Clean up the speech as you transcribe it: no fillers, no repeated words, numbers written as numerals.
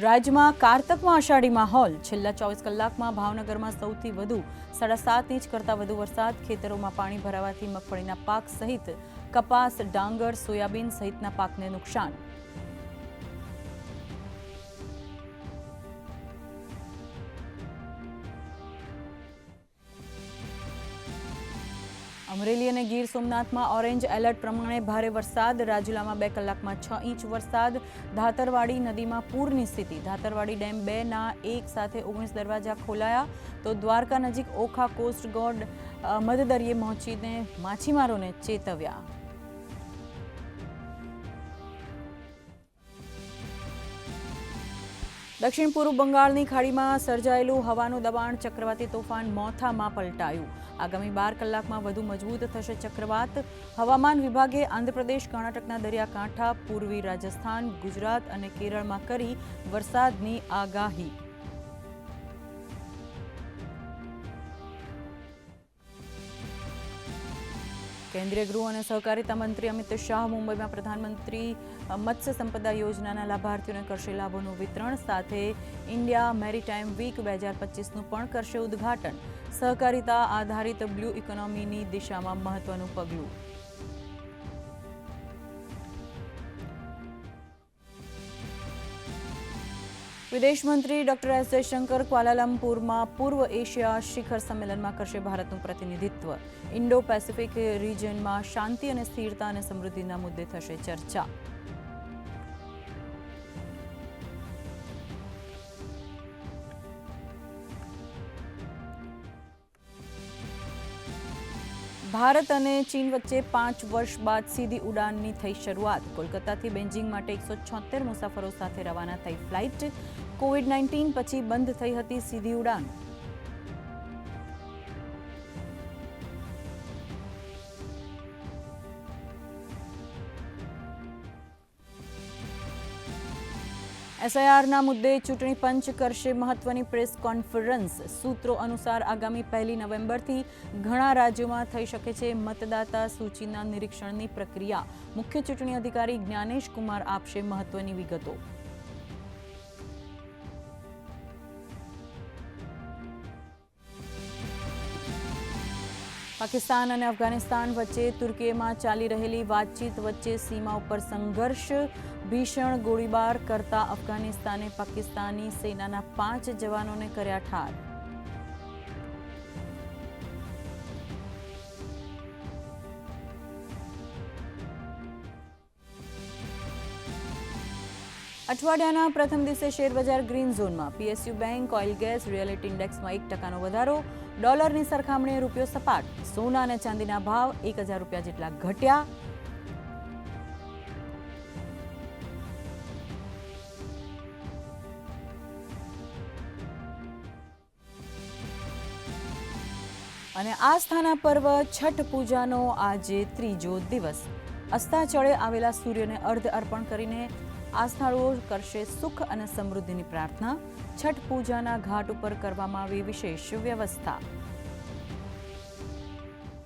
રાજ્યમાં કારતકમાં અષાઢી માહોલ. છેલ્લા 24 કલાકમાં ભાવનગરમાં સૌથી વધુ 7.5 ઇંચ કરતાં વધુ વરસાદ. ખેતરોમાં પાણી ભરાવાથી મગફળીના પાક સહિત કપાસ, ડાંગર, સોયાબીન સહિતના પાકને નુકસાન. અમરેલી અને ગીર સોમનાથમાં ઓરેન્જ એલર્ટ પ્રમાણે ભારે વરસાદ. રાજુલામાં 2 કલાકમાં 6 ઇંચ વરસાદ. ધાતરવાડી નદીમાં પૂરની સ્થિતિ. ધાતરવાડી ડેમ 2ના એક સાથે 19 દરવાજા ખોલાયા, તો દ્વારકા નજીક ઓખા કોસ્ટગાર્ડ મધદરિયે પહોંચીને માછીમારોને ચેતવ્યા. દક્ષિણ પૂર્વ બંગાળની ખાડીમાં સર્જાયેલું હવાનું દબાણ ચક્રવાતી તોફાન મોથામાં પલટાયું. આગામી 12 કલાકમાં વધુ મજબૂત થશે ચક્રવાત. હવામાન વિભાગે આંધ્રપ્રદેશ, કર્ણાટકના દરિયાકાંઠા, પૂર્વી રાજસ્થાન, ગુજરાત અને કેરળમાં કરી વરસાદની આગાહી. કેન્દ્રીય ગૃહ અને સહકારિતા મંત્રી અમિત શાહ મુંબઈમાં પ્રધાનમંત્રી મત્સ્ય સંપદા યોજનાના લાભાર્થીઓને કરશે લાભોનું વિતરણ. સાથે ઇન્ડિયા મેરીટાઈમ વીક 2025નું પણ કરશે ઉદ્ઘાટન. સહકારિતા આધારિત બ્લુ ઇકોનોમીની દિશામાં મહત્વનું પગલું. વિદેશ મંત્રી ડોક્ટર એસ જયશંકર ક્વાલાલંપુરમાં પૂર્વ એશિયા શિખર સંમેલનમાં કરશે ભારતનું પ્રતિનિધિત્વ. ઇન્ડો પેસિફિક રિજિયનમાં શાંતિ અને સ્થિરતા અને સમૃદ્ધિના મુદ્દે થશે ચર્ચા. ભારત અને ચીન વચ્ચે 5 વર્ષ બાદ સીધી ઉડાનની થઈ શરૂઆત. કોલકાતાથી બેઇજિંગ માટે 176 મુસાફરો સાથે રવાના થઈ ફ્લાઇટ. કોવિડ-19 પછી બંધ થઈ હતી સીધી ઉડાન. એસઆઈઆરના મુદ્દે ચૂંટણી પંચ કરશે મહત્વની પ્રેસ કોન્ફરન્સ. સૂત્રો અનુસાર આગામી 1 નવેમ્બરથી ઘણા રાજ્યોમાં થઈ શકે છે મતદાતા સૂચિના નિરીક્ષણની પ્રક્રિયા. મુખ્ય ચૂંટણી અધિકારી જ્ઞાનેશ કુમાર આપશે મહત્વની વિગતો. પાકિસ્તાન અને અફઘાનિસ્તાન વચ્ચે તુર્કીમાં ચાલી રહેલી વાતચીત વચ્ચે સીમા ઉપર સંઘર્ષ. ભીષણ ગોળીબાર કરતા અફઘાનિસ્તાને પાકિસ્તાની સેનાના 5 જવાનોને કર્યા ઠાર. અઠવાડિયાના પ્રથમ દિવસે શેરબજાર ગ્રીન ઝોનમાં. PSU bank, oil gas, realty ઇન્ડેક્સમાં 1% વધારો. ડોલરની સરખામણીએ રૂપિયો સપાટ. સોના અને ચાંદીના ભાવ 1000 રૂપિયા જેટલા ઘટ્યા. અને આસ્થાના પર્વ છઠ પૂજાનો આજે ત્રીજો દિવસ. અસ્તાચળે આવેલા સૂર્યને અર્ધ અર્પણ કરીને આસ્થાળુઓ કરશે સુખ અને સમૃદ્ધિની પ્રાર્થના. છઠ પૂજાના ઘાટ ઉપર કરવામાં આવી વિશેષ વ્યવસ્થા.